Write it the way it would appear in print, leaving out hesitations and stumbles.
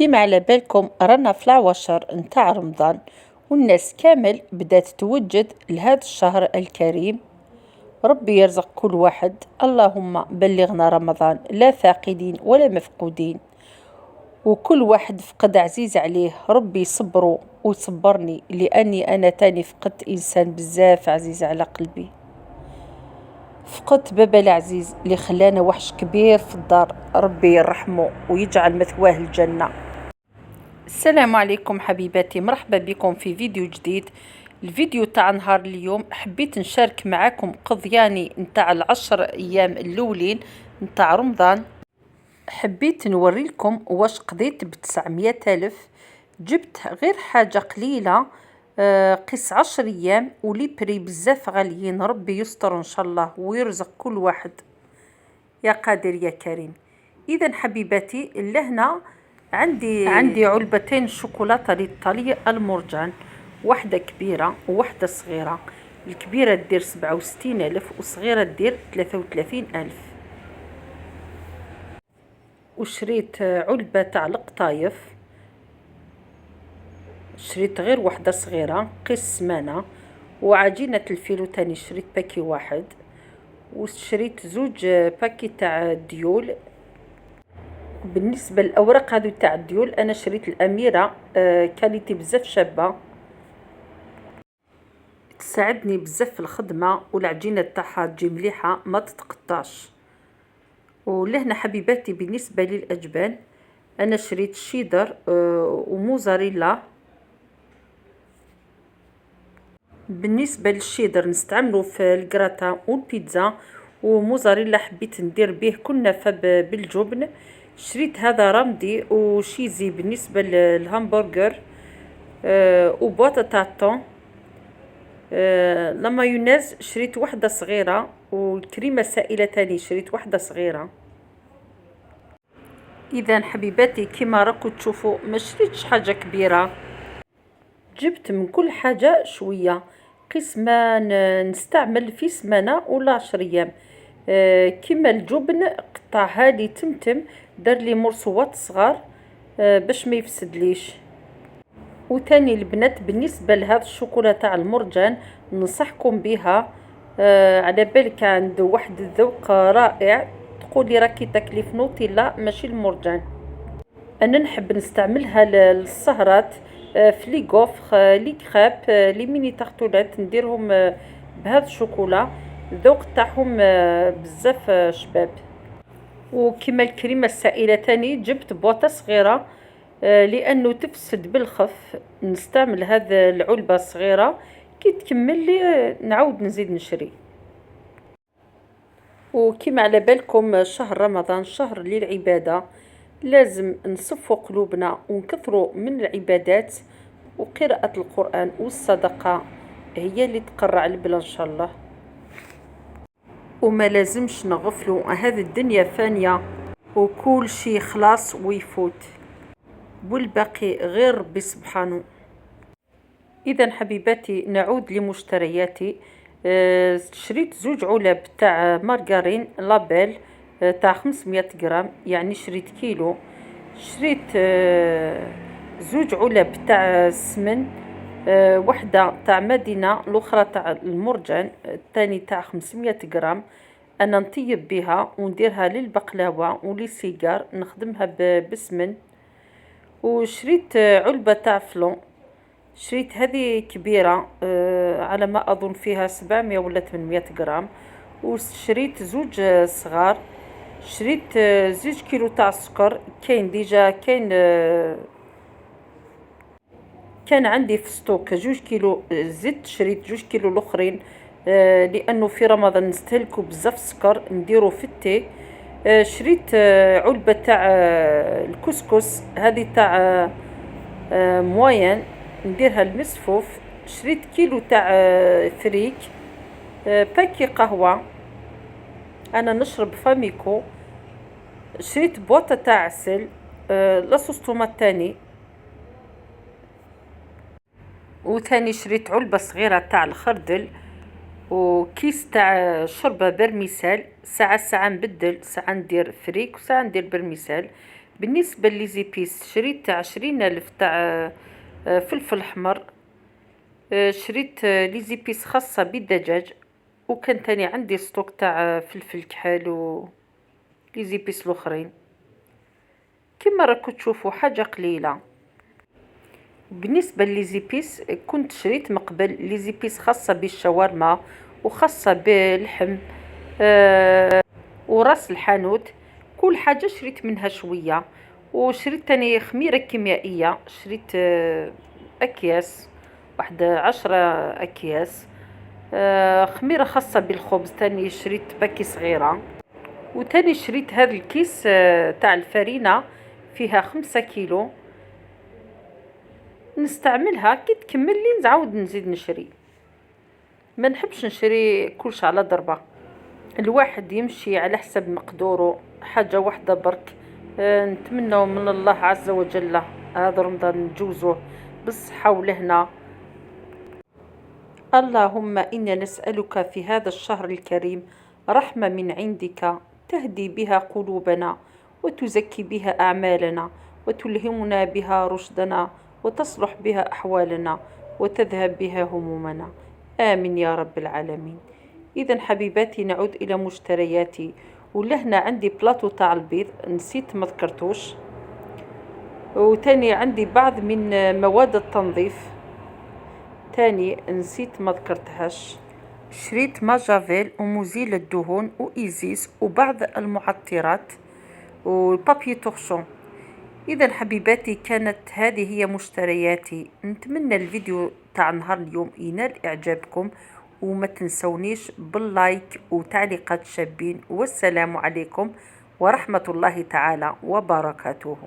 كيما على بالكم رانا في العواشر نتاع رمضان، والناس كامل بدات توجد لهذا الشهر الكريم. ربي يرزق كل واحد، اللهم بلغنا رمضان لا فاقدين ولا مفقودين، وكل واحد فقد عزيز عليه ربي يصبره ويصبرني، لأني أنا تاني فقدت إنسان بزاف عزيز على قلبي. فقدت بابا العزيز اللي خلانا وحش كبير في الدار، ربي يرحمه ويجعل مثواه الجنة. السلام عليكم حبيباتي، مرحبا بكم في فيديو جديد. الفيديو تاع نهار اليوم حبيت نشارك معاكم قضياني نتاع العشر ايام الاولين نتاع رمضان. حبيت نوري لكم واش قضيت ب900 الف. جبت غير حاجة قليلة، قيس 10 ايام ولي بري بزاف غاليين. ربي يستر ان شاء الله ويرزق كل واحد يا قادر يا كريم. اذا حبيباتي لهنا عندي علبتين شوكولاتة للطلي المرجان، واحدة كبيرة وواحدة صغيرة. الكبيرة تدير 67 ألف وصغيرة تدير 33 ألف. وشريت علبة تاع القطايف، شريت غير واحدة صغيرة قيس سمانة. وعجينة الفيلو تاني شريت باكي واحد، وشريت زوج باكي تاع الديول. بالنسبة للأوراق هذو تاع الديول أنا شريت الأميرة، كاليتي بزاف شابة، تساعدني بزاف في الخدمة، والعجينة تاعها تجي مليحة ما تتقطعش. ولهنا حبيباتي بالنسبة للأجبان أنا شريت شيدر وموزاريلا. بالنسبة للشيدر نستعمله في الكراتا والبيتزا، وموزاريلا حبيت ندير به كنافة بالجبن. شريت هذا رمدي وشيزي بالنسبة للهامبرجر، وبواطة تاع الطون. لمايونيز شريت واحدة صغيرة، والكريمة السائلة تاني شريت واحدة صغيرة. إذا حبيباتي كيما راكو تشوفوا ما شريتش حاجة كبيرة، جبت من كل حاجة شوية قيس ما نستعمل في سمانة ولا 10 أيام. كيما الجبن قطعها لي تمتم، دار لي مرصوات صغار باش ما يفسدليش. وتاني البنات بالنسبة لهذا الشوكولا تاع المرجان ننصحكم بها، على بالك عند واحد الذوق رائع، تقولي راكي تاكلي في نوتيلا ماشي المرجان. انا نحب نستعملها للسهرات، في لي غوفر لي كريب لي ميني تارتولات نديرهم بهذا الشوكولا. الذوق تاعهم بزاف شباب. وكما الكريمه السائله تاني جبت بواطه صغيره، لانه تفسد بالخف. نستعمل هذا العلبه الصغيره، كي تكمل لي نعاود نزيد نشري. وكما على بالكم شهر رمضان شهر للعباده، لازم نصفوا قلوبنا ونكثروا من العبادات، وقراءة القرآن والصدقة هي اللي تقرع البلا إن شاء الله. وما لازمش نغفلوا، هذه الدنيا فانية وكل شيء خلاص ويفوت، والباقي غير ربي سبحانه. إذا حبيباتي نعود لمشترياتي. شريت زوج علب تاع مارغرين لابيل تاع 500 غرام، يعني شريت كيلو. شريت زوج علب تاع السمن، وحدة تاع مدينة الأخرى تاع المرجان، الثاني تاع 500 غرام. أنا نطيب بها ونديرها للبقلاوة وللسيجار نخدمها بالسمن. وشريت علبة تاع فلون، شريت هذه كبيرة، على ما أظن فيها 700 ولا 800 غرام. وشريت زوج صغار. شريت زوج كيلو تاع السكر، كاين ديجا كان عندي في ستوك 2 كيلو. زدت شريت 2 كيلو الاخرين، لانه في رمضان نستهلكوا بزاف السكر نديرو في التي. شريت علبة تاع الكسكس، هذه تاع موين نديرها المسفوف. شريت كيلو تاع فريك، باكي قهوة، انا نشرب فاميكو. شريت بواطة تاع عسل، لاصوص طوماط تاني. وثاني شريت علبة صغيرة تاع الخردل، وكيس تاع شربة برميسال. ساعة نبدل، ساعة ندير فريك وساعة ندير برميسال. بالنسبة ليزيبيس شريت 20 ألف تاع فلفل أحمر. شريت ليزيبيس خاصة بالدجاج، وكان تاني عندي ستوك تاع فلفل كحل و ليزيبيس الأخرين. كما راكم تشوفوا حاجة قليلة. بالنسبة ليزيبيس كنت شريت مقبل ليزيبيس خاصة بالشاورما وخاصة باللحم وراس الحانوت. كل حاجة شريت منها شوية. وشريت تاني خميرة كيميائية، شريت أكياس، واحد 10 أكياس. خميرة خاصة بالخبز تاني شريت باكي صغيرة. وتاني شريت هذا الكيس تاع الفرينة فيها 5 كيلو، نستعملها كي تكمل لي نعاود نزيد نشري. ما نحبش نشري كلش على ضربة، الواحد يمشي على حسب مقدوره، حاجة واحدة برك. نتمنى من الله عز وجل هذا رمضان نجوزه بالصحة والهنا. اللهم إنا نسألك في هذا الشهر الكريم رحمة من عندك تهدي بها قلوبنا وتزكي بها أعمالنا وتلهمنا بها رشدنا وتصلح بها أحوالنا وتذهب بها همومنا. آمين يا رب العالمين. إذا حبيباتي نعود إلى مشترياتي. ولهنا عندي بلاطو تاع البيض نسيت ما ذكرتوش، وتاني عندي بعض من مواد التنظيف تاني نسيت ما ذكرتهاش. شريت ماجافيل ومزيل الدهون وإيزيس وبعض المعطرات وبابي تورشون. إذا حبيباتي كانت هذه هي مشترياتي. نتمنى الفيديو تاع نهار اليوم ينال إعجابكم، وما تنسونيش باللايك وتعليقات شابين. والسلام عليكم ورحمة الله تعالى وبركاته.